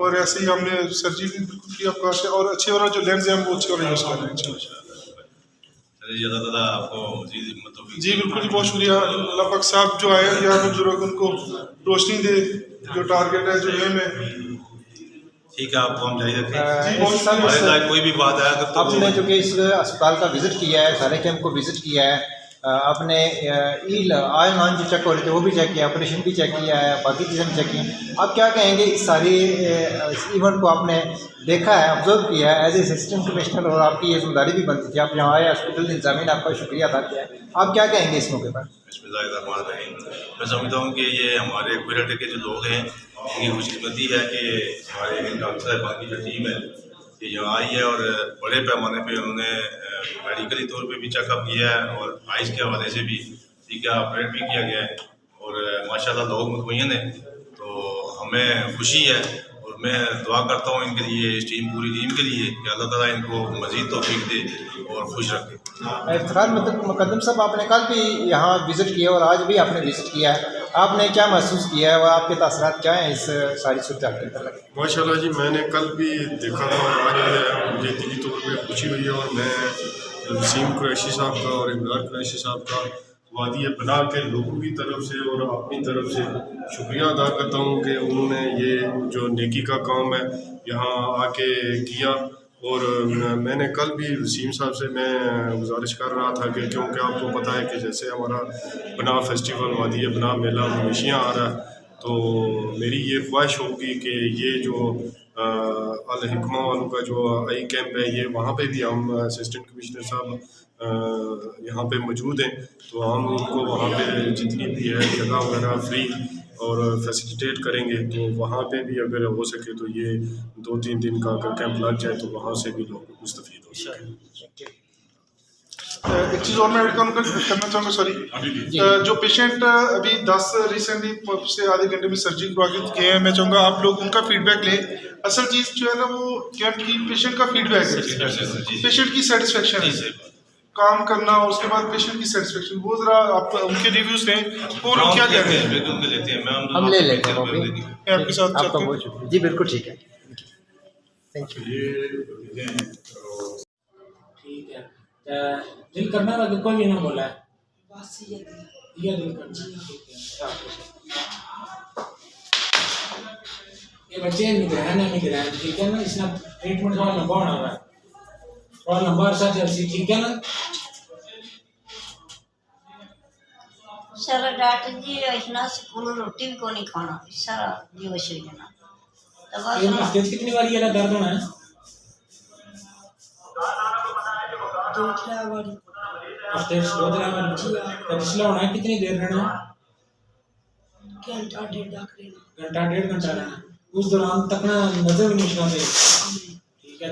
اور ایسے ہی ہم نے سرجری بھی بالکل فری آف کاسٹ ہے، اور اچھے والا جو لینز ہے ہم وہ اچھے والا یوز کر رہے ہیں انشاءاللہ۔ جی بالکل جی، بہت شکریہ۔ اللہ پاک صاحب جو آئے یہاں پر بزرگ، ان کو روشنی دے، جو ٹارگیٹ ہے جو ایم ہے۔ ٹھیک ہے، آپ کو ہم جاری رکھیں۔ ہمارے ساتھ کوئی بھی بات ہے اگر آپ نے جو کہ اس اسپتال کا وزٹ کیا ہے، سارے کیمپ کو وزٹ کیا ہے، آپ نے ایل آئل نان جو چیک ہو رہے تھے وہ بھی چیک کیا، آپریشن بھی چیک کیا ہے، باقی چیزیں بھی چیک کی ہیں، آپ کیا کہیں گے اس ساری اس ایونٹ کو آپ نے دیکھا ہے، آبزرو کیا ہے ایز اے اسسٹنٹ کمشنر، اور آپ کی یہ ذمہ داری بھی بنتی تھی، آپ یہاں آئے، ہاسپٹل انتظامیہ نے آپ کا شکریہ ادا کیا ہے، آپ کیا کہیں گے اس موقع پر؟ بسم اللہ الرحمن الرحیم۔ میں سمجھتا ہوں کہ یہ ہمارے کوئٹہ کے جو لوگ ہیں ان کی خوش قسمتی ہے کہ ہمارے ڈاکٹر صاحبان کی جو ٹیم ہے یہ یہاں آئی ہے، اور بڑے پیمانے پہ انہوں نے میڈیکلی طور پہ بھی چیک اپ کیا ہے، اور آئز کے حوالے سے بھی ٹھیک ہے آپریٹ بھی کیا گیا ہے، اور ماشاءاللہ لوگ مطمئن ہیں، تو ہمیں خوشی ہے، اور میں دعا کرتا ہوں ان کے لیے، اس پوری ٹیم کے لیے، کہ اللہ تعالیٰ ان کو مزید توفیق دے اور خوش رکھے۔ افتخار مقدم صاحب، آپ نے کل بھی یہاں وزٹ کیا اور آج بھی آپ نے وزٹ کیا ہے، آپ نے کیا محسوس کیا ہے اور آپ کے تاثرات کیا ہیں اس ساری صورتحال کے اندر؟ ماشاءاللہ جی، میں نے کل بھی دیکھا تھا اور آج مجھے دلی طور پہ خوشی ہوئی ہے، اور میں وسیم قریشی صاحب کا اور عمران قریشی صاحب کا وادی بنا کے لوگوں کی طرف سے اور اپنی طرف سے شکریہ ادا کرتا ہوں کہ انہوں نے یہ جو نیکی کا کام ہے یہاں آ کے کیا۔ اور میں نے کل بھی وسیم صاحب سے میں گزارش کر رہا تھا کہ کیونکہ آپ کو پتہ ہے کہ جیسے ہمارا بنا فیسٹیول وادی بنا میلہ ہمیشہ آ رہا ہے، تو میری یہ خواہش ہوگی کہ یہ جو الحکمہ والوں کا جو آئی کیمپ ہے یہ وہاں پہ بھی ہم اسسٹنٹ کمشنر صاحب یہاں پہ موجود ہیں، تو ہم ان کو وہاں پہ جتنی بھی ہے جگہ وغیرہ فری اور فیسیلیٹیٹ کریں گے، تو وہاں پہ بھی اگر ہو سکے تو یہ 2-3 دن کا اگر کیمپ لگ جائے تو وہاں سے بھی لوگ مستفید ہو سکیں۔ ایک چیز اور میں ایڈ کرنا چاہوں گا، سوری، جو پیشنٹ ابھی 10 ریسنٹلی سے آدھے گھنٹے میں سرجری کروا کے گئے ہیں، میں چاہوں گا آپ لوگ ان کا فیڈ بیک لیں۔ اصل چیز جو ہے نا وہ کیمپ کی پیشنٹ کا فیڈ بیک ہے، پیشنٹ کی سیٹسفیکشن ہے، کام کرنا اور اس کے بعد پیشنٹ کی سیٹسفیکشن، وہ ذرا آپ ان کے ریویوز لیں، وہ لوگ کیا کہتے ہیں۔ ہم لے لیتے ہیں میں آپ کے ساتھ آپ کا بہت شکریہ جی، بالکل ٹھیک ہے، تھینک یو۔ ٹھیک ہے، دل کرنا تھا کہ کوئی بھی نہ بولا ہے، بس یہ دل کرنا۔ یہ بچے نگران ٹھیک ہے نا، اس میں ٹریٹمنٹ تھوڑا لمبا ہونا رہا ہے، تھوڑا لمبا عرصہ چلسی، ٹھیک ہے نا۔ سر ڈاکٹر جی اتنا سکول روٹی بھی کو نہیں کھانا، سارا جی وش ہو جانا۔ یہ ہفتے کتنی بار یہ درد ہونا ہے؟ 2-3 بار ہفتے 2-3 بار پچھلا ہونا ہے، کتنی دیر رہنا ہے؟ گھنٹہ ڈیڑھ گھنٹہ رہنا، اس دوران تک نا نظر بھی مشکل سے ٹھیک ہے۔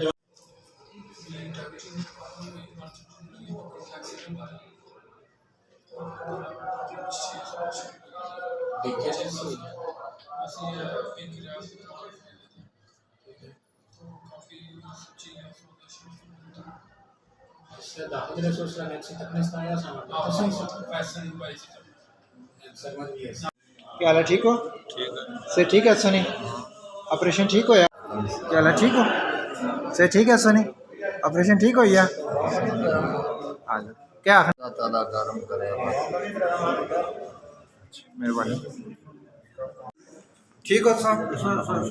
کیا حال ہے، ٹھیک ہو؟ سے ٹھیک ہے سونی، آپریشن ٹھیک ہو یا کیا حال ہے، ٹھیک ہو؟ سے ٹھیک ہے سونی، آپریشن ٹھیک ہو یا کیا؟ اللہ تعالیٰ کرم کرے، مہربانی۔ ٹھیک ہو سر،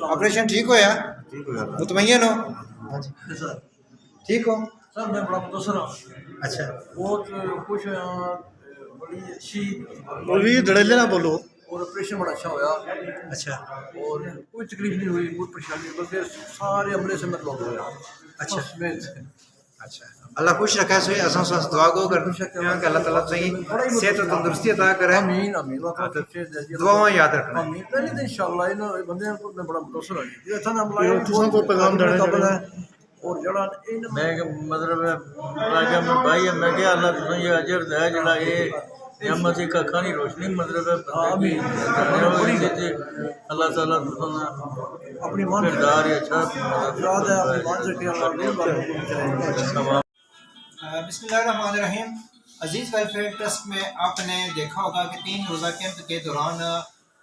آپریشن ٹھیک ہو یا مطمئن ہو؟ ٹھیک ہو؟ سر میں بڑا متاثر ہوں، اچھا، بہت خوش ہوں، بڑی اچھی بولو دھڑلے نہ بولو۔ اور آپریشن بڑا اچھا ہوا، اچھا اور کوئی تکلیف نہیں ہوئی، کوئی پریشانی نہیں، بلکہ سارے عملے سے مطلب ہوا۔ اچھا اچھا، اللہ خوش رکھا ہے، سوئی اساں ساس دعا کو کر کہ اللہ تعالیٰ صحیح صحت و تندرستی عطا کرے، آمین آمین، دعاؤں یاد رکھنا۔ آمین۔ پہلے تو انشاءاللہ ان بندے کو میں بڑا متاثر ہوں، یہ تھا نا عملہ تساں کو پیغام دینا اور جڑا میں مطلب بھائی میں کہ اللہ تساں یہ اجر ہے جڑا یہ نعمت کا کھانی روشنی مطلب اللہ تعالیٰ اپنی مان کردار اچھا یاد ہے، اپنی مان سے کہ بسم اللہ الرحمن الرحیم۔ عزیز ویلفیئر ٹرسٹ میں آپ نے دیکھا ہوگا کہ 3 روزہ کیمپ کے دوران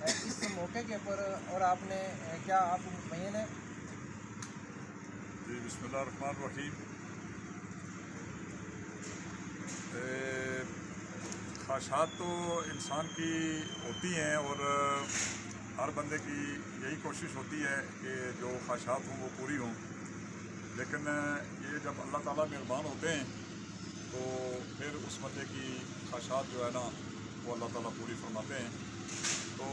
اس موقع کے اوپر اور آپ نے کیا آپ مطمئن ہیں؟ جی بسم اللہ الرحمن الرحیم. خواہشات تو انسان کی ہوتی ہیں اور ہر بندے کی یہی کوشش ہوتی ہے کہ جو خواہشات ہوں وہ پوری ہوں، لیکن یہ جب اللہ تعالیٰ مہربان ہوتے ہیں تو پھر اس بندے کی خواہشات جو ہے نا وہ اللہ تعالیٰ پوری فرماتے ہیں. تو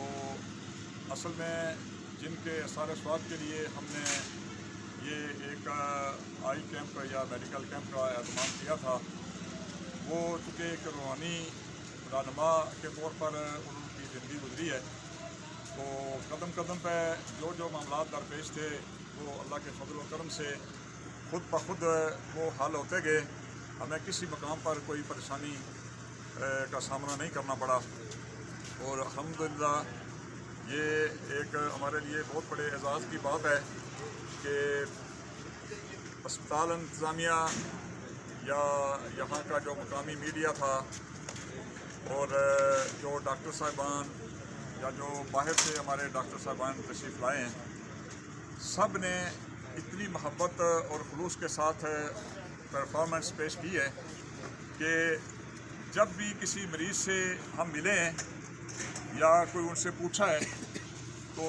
اصل میں جن کے اثار اسوات کے لیے ہم نے یہ ایک آئی کیمپ یا میڈیکل کیمپ کا اہتمام کیا تھا، وہ چونکہ ایک روحانی رہنما کے طور پر ان کی زندگی گزری ہے، تو قدم قدم پہ جو معاملات درپیش تھے وہ اللہ کے فضل و کرم سے خود بخود وہ حل ہوتے گئے. ہمیں کسی مقام پر کوئی پریشانی کا سامنا نہیں کرنا پڑا، اور الحمدللہ یہ ایک ہمارے لیے بہت بڑے اعزاز کی بات ہے کہ اسپتال انتظامیہ یا یہاں کا جو مقامی میڈیا تھا اور جو ڈاکٹر صاحبان یا جو باہر سے ہمارے ڈاکٹر صاحبان تشریف لائے ہیں، سب نے اتنی محبت اور خلوص کے ساتھ پرفارمنس پیش کی ہے کہ جب بھی کسی مریض سے ہم ملے ہیں یا کوئی ان سے پوچھا ہے تو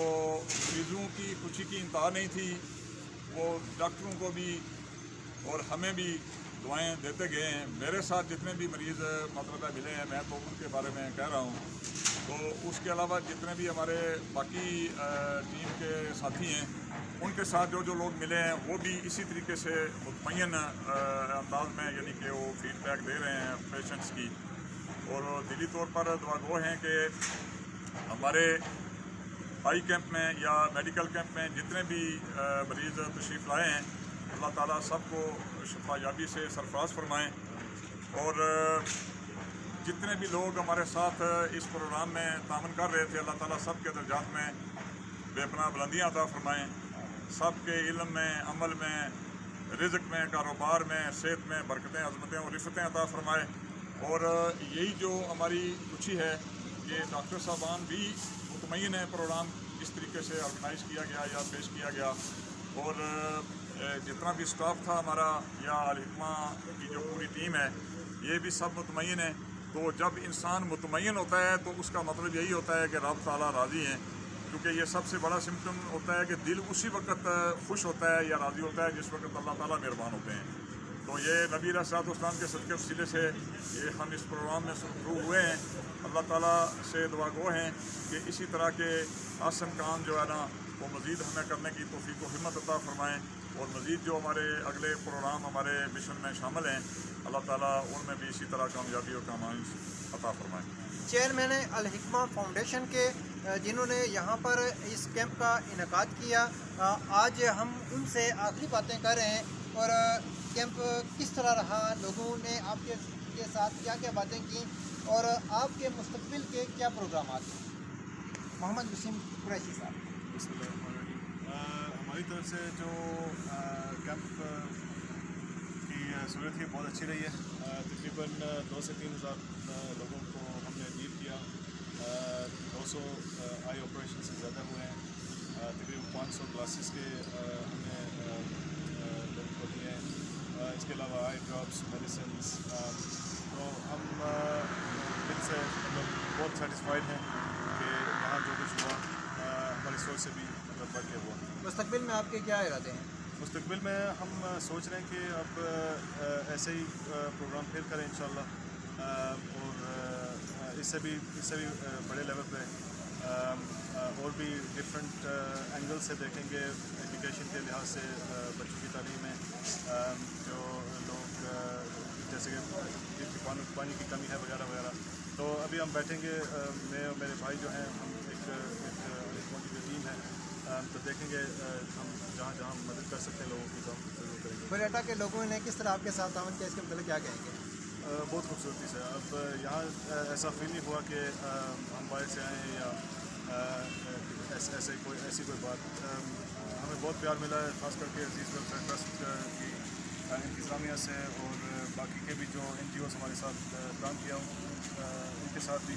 مریضوں کی خوشی کی انتہا نہیں تھی. وہ ڈاکٹروں کو بھی اور ہمیں بھی دعائیں دیتے گئے ہیں. میرے ساتھ جتنے بھی مریض مطلب ملے ہیں میں تو ان کے بارے میں کہہ رہا ہوں، تو اس کے علاوہ جتنے بھی ہمارے باقی ٹیم کے ساتھی ہیں ان کے ساتھ جو لوگ ملے ہیں وہ بھی اسی طریقے سے مطمئن انداز میں یعنی کہ وہ فیڈ بیک دے رہے ہیں پیشنٹس کی، اور دلی طور پر دعا گو ہیں کہ ہمارے آئی کیمپ میں یا میڈیکل کیمپ میں جتنے بھی مریض تشریف لائے ہیں اللہ تعالیٰ سب کو شفا یابی سے سرفراز فرمائیں، اور جتنے بھی لوگ ہمارے ساتھ اس پروگرام میں تعاون کر رہے تھے اللہ تعالیٰ سب کے درجات میں بے پناہ بلندیاں عطا فرمائیں، سب کے علم میں، عمل میں، رزق میں، کاروبار میں، صحت میں برکتیں، عظمتیں اور رفتیں عطا فرمائے. اور یہی جو ہماری خوشی ہے کہ ڈاکٹر صاحبان بھی مطمئن ہے پروگرام اس طریقے سے آرگنائز کیا گیا یا پیش کیا گیا، اور جتنا بھی اسٹاف تھا ہمارا یا الحکمہ کی جو پوری ٹیم ہے یہ بھی سب مطمئن ہے. تو جب انسان مطمئن ہوتا ہے تو اس کا مطلب یہی ہوتا ہے کہ رب تعالیٰ راضی ہیں، کیونکہ یہ سب سے بڑا سمپٹم ہوتا ہے کہ دل اسی وقت خوش ہوتا ہے یا راضی ہوتا ہے جس وقت اللہ تعالیٰ مہربان ہوتے ہیں. تو یہ نبی علیہ الصلوۃ والسلام کے صدقے وسیلے سے یہ ہم اس پروگرام میں شروع ہوئے ہیں. اللہ تعالیٰ سے دعا گو ہیں کہ اسی طرح کے آسن کام جو ہے نا وہ مزید ہمیں کرنے کی توفیق و ہمت عطا فرمائیں، اور مزید جو ہمارے اگلے پروگرام ہمارے مشن میں شامل ہیں اللہ تعالیٰ ان میں بھی اسی طرح کامیابی اور کامائش عطا فرمائیں. چیئرمین الحکمہ فاؤنڈیشن کے جنہوں نے یہاں پر اس کیمپ کا انعقاد کیا، آج ہم ان سے آخری باتیں کر رہے ہیں. اور کیمپ کس طرح رہا، لوگوں نے آپ کے ساتھ کیا کیا باتیں کی، اور آپ کے مستقبل کے کیا پروگرامات ہیں؟ محمد وسیم قریشی صاحب. بسم اللہ الرحمن الرحیم. ہماری طرف سے جو کیمپ کی صورت ہے بہت اچھی رہی ہے. تقریباً 2 سے 3 ہزار لوگوں کو ہم نے ڈیل کیا. 200 آئی آپریشن سے زیادہ ہوئے ہیں. تقریباً 500 کلاسز کے ہم نے لوگوں کو دیے ہیں. اس کے علاوہ آئی ڈراپس، میڈیسنس. تو ہم دل سے بہت سیٹسفائڈ ہیں کہ یہاں جو کچھ ہوا ہماری سوچ سے بھی بڑھ کے ہوا. مستقبل میں آپ کے کیا ارادے ہیں؟ مستقبل میں ہم سوچ رہے ہیں کہ اب ایسے ہی پروگرام پھر کریں انشاءاللہ، اور اس سے بھی بڑے لیول پہ اور بھی ڈفرینٹ اینگل سے دیکھیں گے. ایجوکیشن کے لحاظ سے بچوں کی تعلیم میں جو لوگ جیسے کہ پانی کی کمی ہے وغیرہ وغیرہ. تو ابھی ہم بیٹھیں گے، میں اور میرے بھائی جو ہیں ہم ایک کی جو ٹیم ہے تو دیکھیں گے ہم جہاں جہاں مدد کر سکتے ہیں لوگوں کی تو ہم ضرور کریں گے. بریٹا کے لوگوں نے کس طرح آپ کے ساتھ تعاون کیا، اس کے متعلق کیا کہیں گے؟ بہت خوبصورتی سے. اب یہاں ایسا فیل نہیں ہوا کہ ہم باہر سے آئے ہیں یا ایسی کوئی بات. ہمیں بہت پیار ملا ہے، خاص کر کے عزیز ویلفیئر ٹرسٹ کی انتظامیہ سے اور باقی کے بھی جو NGOs ہمارے ساتھ کام کیا ان کے ساتھ بھی.